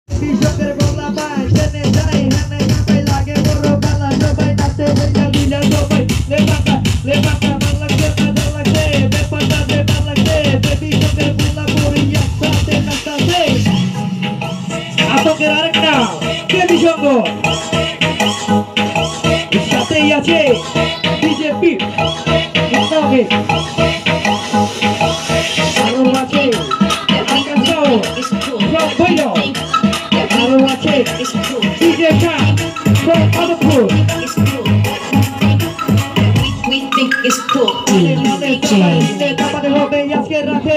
কৃষকের বলা পায় জেনে যাই হানে কাঁপাই লাগে বড় কালা সবাই নাচে বইলা দিলা সবাই লেবাকা ভাল লাগছে মজা লাগছে ব্যাপারটা বেবার লাগছে কৃষকের বলা পড়ি একসাথে নাচতে আতঙ্কের আরেক নাম কেবি সঙ্গ সাথেই আছে বিজেপি ইসলামে আরো আছে আরো আছে DJ Khan from Madhapur We think it's cool. আমাদের হবে আজকে রাতে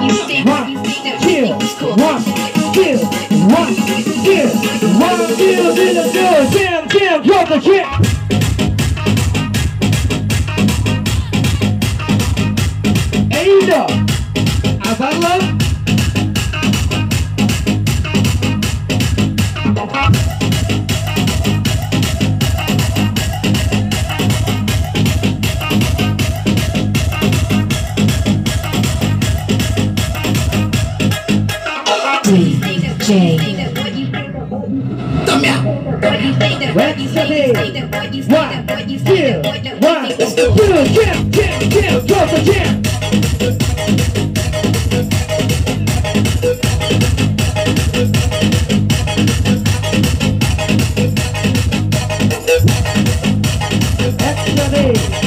You say one that we kill think it's cool. one kill one kill one kill in the door jam drop the shit Ada Azarla DJ. Ready, steady. One, kill, one, kill, jam, drop the jam. Excellent.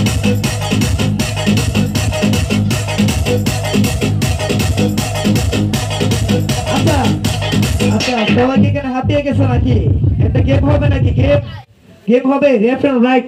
আচ্ছা সবাই কি এখানে হাতিয়ে গেছে নাকি? এটা game হবে নাকি? গেম হবে লেফট এন্ড রাইট